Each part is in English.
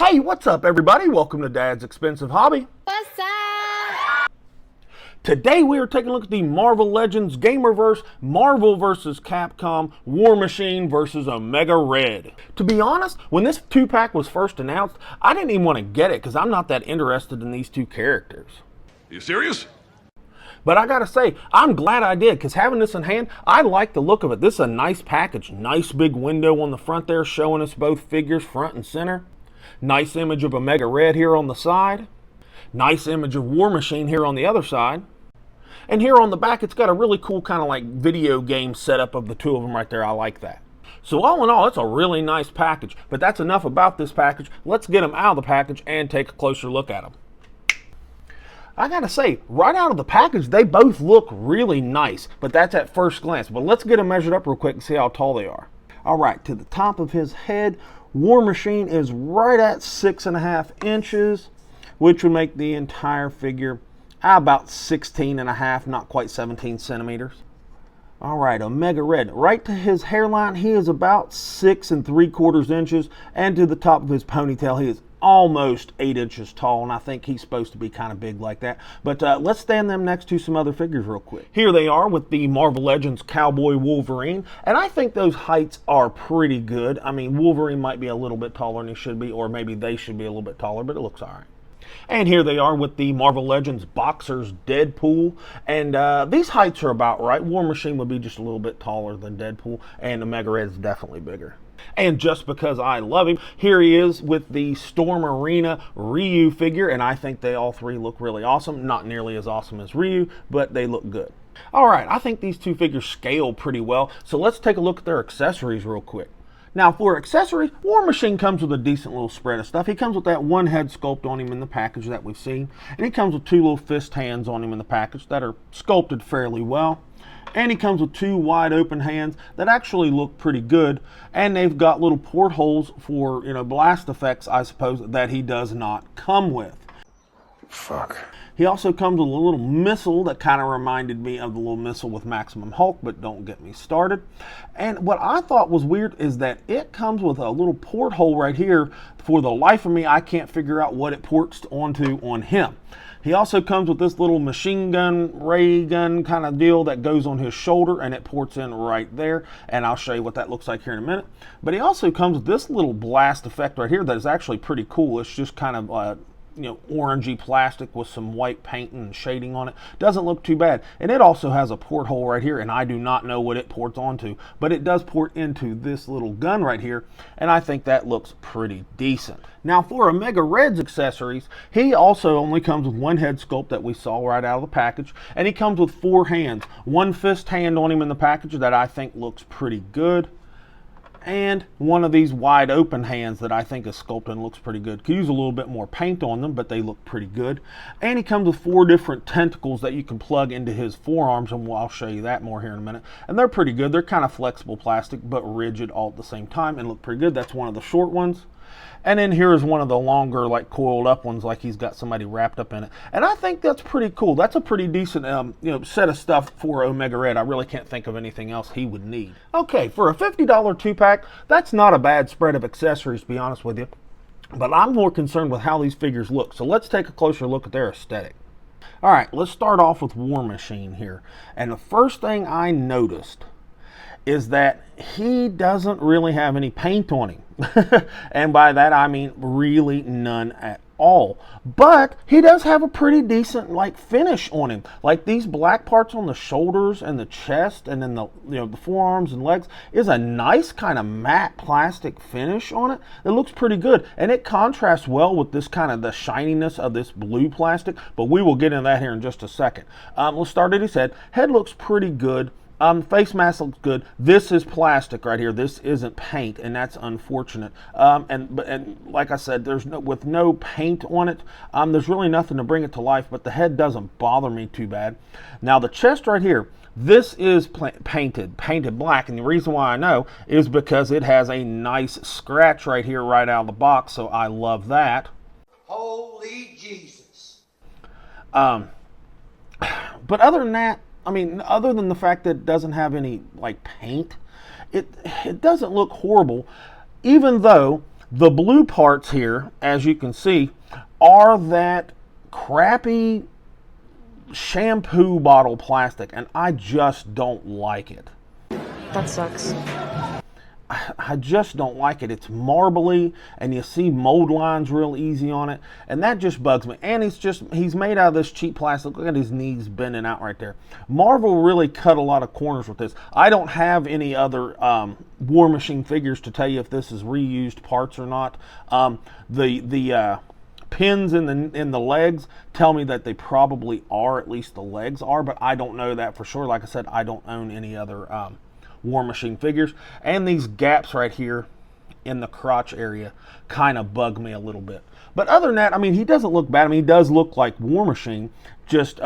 Hey, what's up everybody? Welcome to Dad's Expensive Hobby. What's up? Today we are taking a look at the Marvel Legends Gamerverse, Marvel vs. Capcom, Warmachine versus omegared. To be honest, when this 2-pack was first announced, I didn't even want to get it because I'm not that interested in these two characters. Are you serious? But I gotta say, I'm glad I did, because having this in hand, I like the look of it. This is a nice package. Nice big window on the front there showing us both figures front and center. Nice image of omegared here on the side. Nice image of Warmachine here on the other side. And here on the back, it's got a really cool kind of like video game setup of the two of them right there. I like that. So all in all, it's a really nice package. But that's enough about this package. Let's get them out of the package and take a closer look at them. I gotta say, right out of the package, they both look really nice, but that's at first glance. But let's get them measured up real quick and see how tall they are. All right, to the top of his head, Warmachine is right at 6.5 inches, which would make the entire figure about 16.5, not quite 17 centimeters. All right, omegared, right to his hairline, he is about 6 3/4 inches, and to the top of his ponytail, he is almost 8 inches tall, and I think he's supposed to be kind of big like that. But let's stand them next to some other figures real quick. Here they are with the Marvel Legends Cowboy Wolverine, and I think those heights are pretty good. I mean, Wolverine might be a little bit taller than he should be, or maybe they should be a little bit taller, but it looks all right. And here they are with the Marvel Legends Boxers Deadpool, and these heights are about right. Warmachine would be just a little bit taller than Deadpool, and omegared is definitely bigger. And just because I love him, here he is with the Storm Arena Ryu figure, and I think they all three look really awesome. Not nearly as awesome as Ryu, but they look good. All right, I think these two figures scale pretty well, so let's take a look at their accessories real quick. Now for accessories, Warmachine comes with a decent little spread of stuff. He comes with that one head sculpt on him in the package that we've seen, and he comes with two little fist hands on him in the package that are sculpted fairly well. And he comes with two wide open hands that actually look pretty good, and they've got little portholes for, blast effects, I suppose, that he does not come with. Fuck. He also comes with a little missile that kind of reminded me of the little missile with Maximum Hulk, but don't get me started. And what I thought was weird is that it comes with a little porthole right here. For the life of me, I can't figure out what it ports onto on him. He also comes with this little machine gun, ray gun kind of deal that goes on his shoulder, and it ports in right there, and I'll show you what that looks like here in a minute. But he also comes with this little blast effect right here that is actually pretty cool. It's just kind of orangey plastic with some white paint and shading on it. Doesn't look too bad. And it also has a porthole right here, and I do not know what it ports onto, but it does port into this little gun right here, and I think that looks pretty decent. Now for omegared's accessories, he also only comes with one head sculpt that we saw right out of the package, and he comes with 4 hands. One fist hand on him in the package that I think looks pretty good, and one of these wide open hands that I think is sculpted and looks pretty good. Could use a little bit more paint on them, but they look pretty good. And he comes with 4 different tentacles that you can plug into his forearms, and I'll show you that more here in a minute. And they're pretty good. They're kind of flexible plastic, but rigid all at the same time, and look pretty good. That's one of the short ones. And then here's one of the longer, like coiled up ones, like he's got somebody wrapped up in it. And I think that's pretty cool. That's a pretty decent set of stuff for omegared. I really can't think of anything else he would need. Okay, for a $50 2-pack, that's not a bad spread of accessories, to be honest with you. But I'm more concerned with how these figures look. So let's take a closer look at their aesthetic. All right, let's start off with Warmachine here. And the first thing I noticed is that he doesn't really have any paint on him. And by that I mean really none at all. But he does have a pretty decent finish on him. Like these black parts on the shoulders and the chest, and then the forearms and legs is a nice kind of matte plastic finish on it. It looks pretty good, and it contrasts well with this kind of the shininess of this blue plastic, but we will get into that here in just a second. Let's start at his head. Head looks pretty good. Face mask looks good. This is plastic right here. This isn't paint, and that's unfortunate. And like I said, with no paint on it, there's really nothing to bring it to life. But the head doesn't bother me too bad. Now the chest right here, this is painted black, and the reason why I know is because it has a nice scratch right here, right out of the box. So I love that. Holy Jesus! But other than that, I mean, other than the fact that it doesn't have any paint, it doesn't look horrible, even though The blue parts here, as you can see, are that crappy shampoo bottle plastic, and I just don't like it. That sucks. I just don't like it. It's marbly, and you see mold lines real easy on it, and that just bugs me. And he's made out of this cheap plastic. Look at his knees bending out right there. Marvel really cut a lot of corners with this. I don't have any other War Machine figures to tell you if this is reused parts or not. The pins in the legs tell me that they probably are, at least the legs are, but I don't know that for sure. Like I said, I don't own any other War Machine figures, and these gaps right here in the crotch area kind of bug me a little bit. But other than that, I mean, he doesn't look bad. I mean, he does look like War Machine, just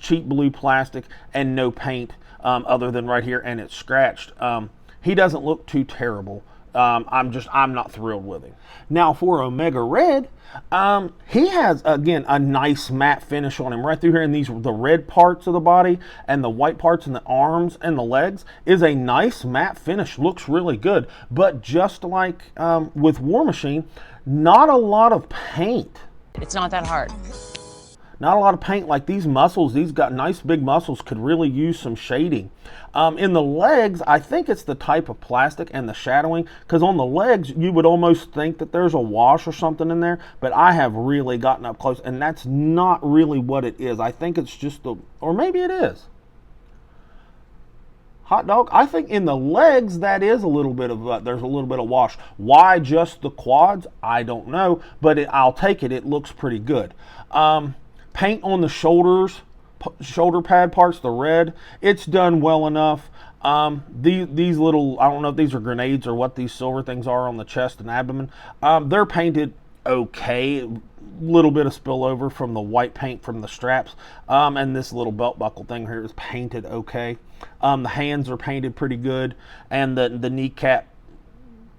cheap blue plastic and no paint other than right here, and it's scratched. He doesn't look too terrible. I'm not thrilled with him. Now for Omega Red, he has, again, a nice matte finish on him right through here, and the red parts of the body and the white parts in the arms and the legs is a nice matte finish. Looks really good, but just like with War Machine, not a lot of paint. It's not that hard. Not a lot of paint. Like these muscles, these got nice big muscles, could really use some shading. In the legs, I think it's the type of plastic and the shadowing, because on the legs you would almost think that there's a wash or something in there, but I have really gotten up close and that's not really what it is. I think it's just or maybe it is. Hot dog, I think in the legs that is a little bit of, there's a little bit of wash. Why just the quads? I don't know, but I'll take it. It looks pretty good. Paint on the shoulders, shoulder pad parts, the red, it's done well enough. These little, I don't know if these are grenades or what these silver things are on the chest and abdomen. They're painted okay. Little bit of spillover from the white paint from the straps. And this little belt buckle thing here is painted okay. The hands are painted pretty good, and the kneecap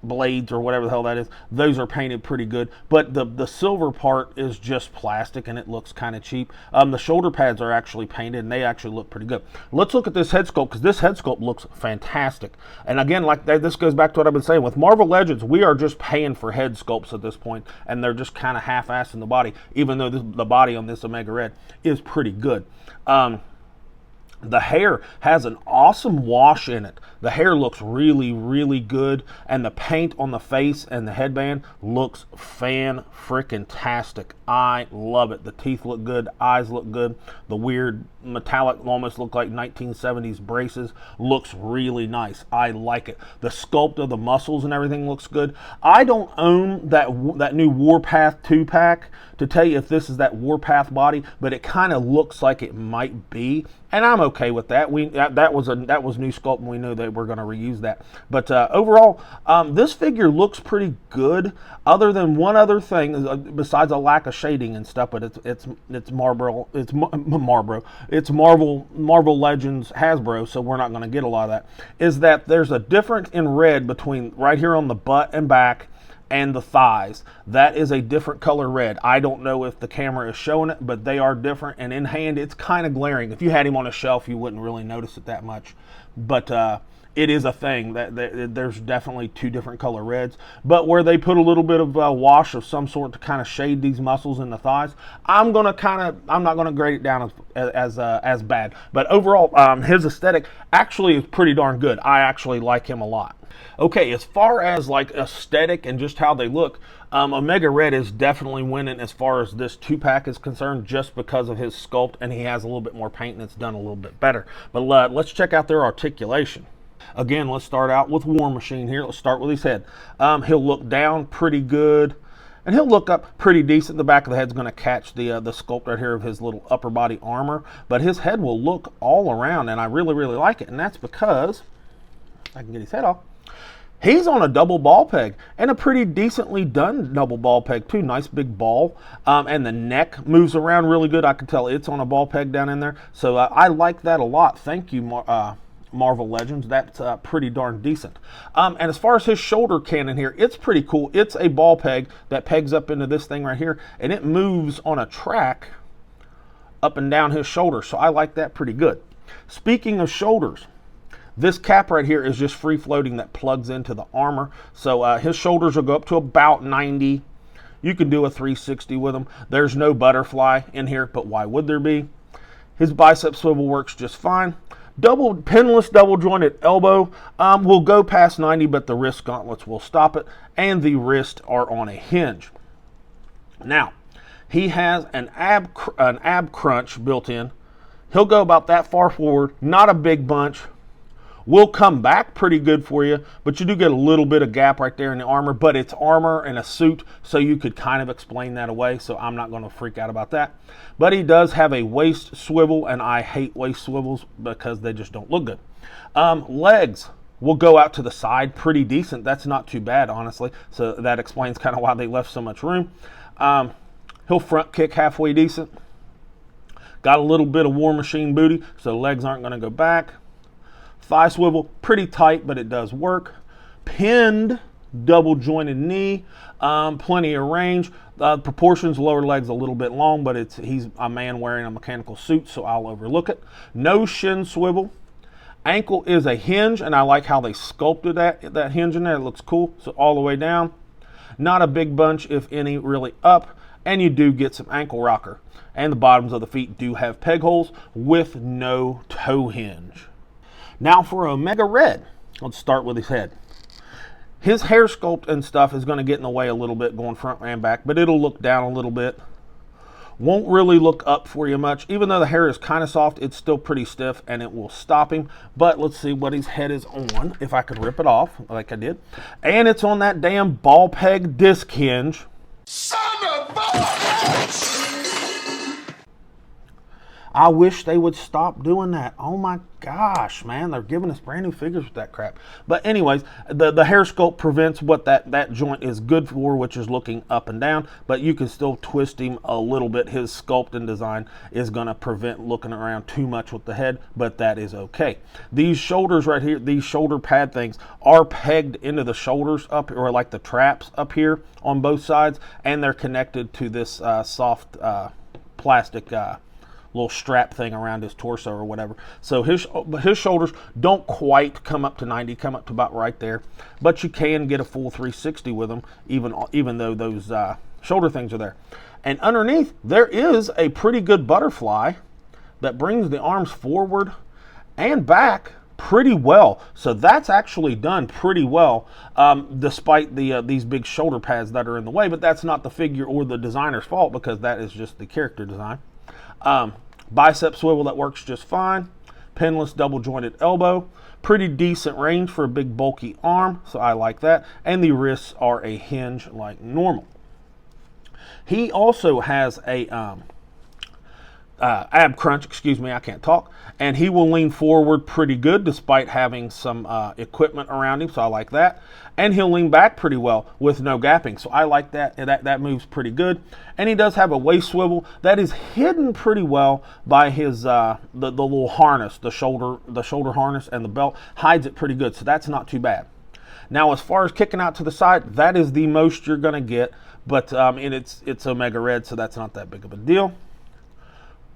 blades or whatever the hell that is, those are painted pretty good, but the silver part is just plastic and it looks kind of cheap. The shoulder pads are actually painted and they actually look pretty good. Let's look at this head sculpt, because this head sculpt looks fantastic. And again, like this goes back to what I've been saying with Marvel Legends, we are just paying for head sculpts at this point, and they're just kind of half-assed in the body, even though the body on this Omega Red is pretty good. The hair has an awesome wash in it. The hair looks really, really good, and the paint on the face and the headband looks fan-frickin-tastic. I love it. The teeth look good, eyes look good. The weird metallic, almost look like 1970s braces, looks really nice. I like it. The sculpt of the muscles and everything looks good. I don't own that new Warpath 2-pack to tell you if this is that Warpath body, but it kind of looks like it might be, and I'm okay with that. That was new sculpt, and we know that we're going to reuse that. But overall, this figure looks pretty good, other than one other thing besides a lack of shading and stuff. But it's Marvel Legends Hasbro, so we're not going to get a lot of that. Is that there's a difference in red between right here on the butt and back and the thighs. That is a different color red. I don't know if the camera is showing it, but they are different, and in hand it's kind of glaring. If you had him on a shelf, you wouldn't really notice it that much, but it is a thing that there's definitely two different color reds. But where they put a little bit of wash of some sort to kind of shade these muscles in the thighs, I'm not gonna grade it down as bad. But overall, his aesthetic actually is pretty darn good. I actually like him a lot. Okay, as far as like aesthetic and just how they look, Omega Red is definitely winning as far as this 2-pack is concerned, just because of his sculpt, and he has a little bit more paint and it's done a little bit better. But let's check out their articulation. Again, let's start out with War Machine here. Let's start with his head. He'll look down pretty good, and he'll look up pretty decent. The back of the head's going to catch the sculpt right here of his little upper body armor, but his head will look all around, and I really, really like it, and that's because I can get his head off. He's on a double ball peg, and a pretty decently done double ball peg too. Nice big ball, and the neck moves around really good. I can tell it's on a ball peg down in there, so I like that a lot. Thank you, Marvel Legends. That's pretty darn decent. And as far as his shoulder cannon here, it's pretty cool. It's a ball peg that pegs up into this thing right here, and it moves on a track up and down his shoulder, so I like that pretty good. Speaking of shoulders, This cap right here is just free floating that plugs into the armor. So his shoulders will go up to about 90. You can do a 360 with them. There's no butterfly in here, but why would there be? His bicep swivel works just fine. Pinless double jointed elbow will go past 90, but the wrist gauntlets will stop it, and the wrists are on a hinge. Now, he has an ab crunch built in. He'll go about that far forward, not a big bunch. Will come back pretty good for you, but you do get a little bit of gap right there in the armor, but it's armor and a suit, so you could kind of explain that away, so I'm not going to freak out about that. But he does have a waist swivel, and I hate waist swivels because they just don't look good. Legs will go out to the side pretty decent. That's not too bad, honestly, so that explains kind of why they left so much room. He'll front kick halfway decent. Got a little bit of war machine booty, so the legs aren't going to go back. Thigh swivel, pretty tight, but it does work. Pinned double jointed knee, plenty of range. Proportions, lower legs a little bit long, but he's a man wearing a mechanical suit, so I'll overlook it. No shin swivel. Ankle is a hinge, and I like how they sculpted that hinge in there. It looks cool. So all the way down. Not a big bunch, if any, really up. And you do get some ankle rocker. And the bottoms of the feet do have peg holes with no toe hinge. Now for Omega Red, let's start with his head. His hair sculpt and stuff is going to get in the way a little bit going front and back, but it'll look down a little bit. Won't really look up for you much. Even though the hair is kind of soft, it's still pretty stiff and it will stop him. But let's see what his head is on, if I could rip it off like I did. And it's on that damn ball peg disc hinge. Son of a bitch! I wish they would stop doing that. Oh my gosh, man. They're giving us brand new figures with that crap. But anyways, the hair sculpt prevents what that joint is good for, which is looking up and down. But you can still twist him a little bit. His sculpt and design is going to prevent looking around too much with the head, but that is okay. These shoulders right here, these shoulder pad things are pegged into the shoulders up, or like the traps up here on both sides, and they're connected to this soft plastic little strap thing around his torso or whatever. So his shoulders don't quite come up to 90, come up to about right there, but you can get a full 360 with them, even though those shoulder things are there. And underneath there is a pretty good butterfly that brings the arms forward and back pretty well. So that's actually done pretty well, despite these big shoulder pads that are in the way. But that's not the figure or the designer's fault, because that is just the character design. Bicep swivel that works just fine. Pinless double jointed elbow. Pretty decent range for a big bulky arm, so I like that. And the wrists are a hinge like normal. He also has a ab crunch, excuse me, I can't talk. And he will lean forward pretty good despite having some equipment around him, so I like that. And he'll lean back pretty well with no gapping, so I like that. That moves pretty good. And he does have a waist swivel that is hidden pretty well by his the little harness, the shoulder harness, and the belt hides it pretty good, so that's not too bad. Now, as far as kicking out to the side, that is the most you're going to get, but it's Omega Red, so that's not that big of a deal.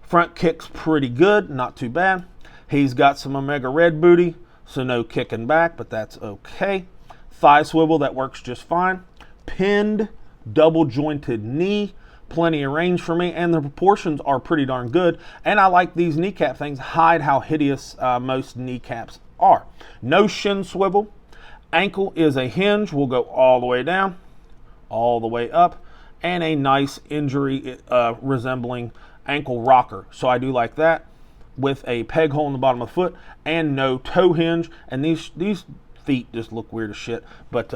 Front kick's pretty good, not too bad. He's got some Omega Red booty, so no kicking back, but that's okay. Thigh swivel, that works just fine. Pinned, double jointed knee, plenty of range for me, and the proportions are pretty darn good. And I like these kneecap things, hide how hideous most kneecaps are. No shin swivel. Ankle is a hinge, will go all the way down, all the way up, and a nice injury resembling ankle rocker. So I do like that, with a peg hole in the bottom of the foot and no toe hinge. And these feet just look weird as shit, but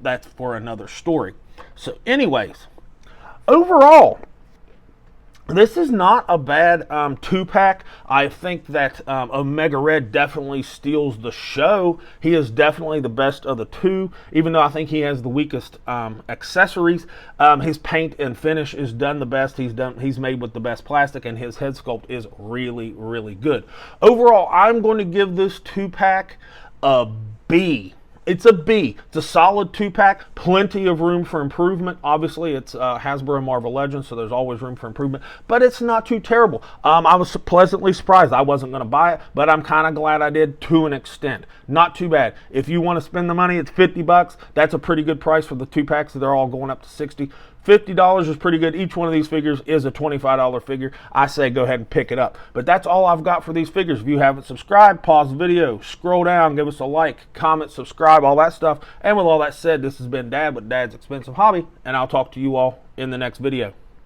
that's for another story. So anyways, overall, this is not a bad 2-pack. I think that Omega Red definitely steals the show. He is definitely the best of the two, even though I think he has the weakest accessories. His paint and finish is done the best. He's made with the best plastic, and his head sculpt is really, really good. Overall, I'm going to give this 2-pack a B. It's a B. It's a solid 2-pack, plenty of room for improvement. Obviously, it's Hasbro Marvel Legends, so there's always room for improvement, but it's not too terrible. I was pleasantly surprised. I wasn't going to buy it, but I'm kind of glad I did to an extent. Not too bad. If you want to spend the money, it's $50. That's a pretty good price for the 2-packs. They're all going up to $60. $50 is pretty good. Each one of these figures is a $25 figure. I say go ahead and pick it up. But that's all I've got for these figures. If you haven't subscribed, pause the video, scroll down, give us a like, comment, subscribe, all that stuff. And with all that said, this has been Dad with Dad's Expensive Hobby, and I'll talk to you all in the next video.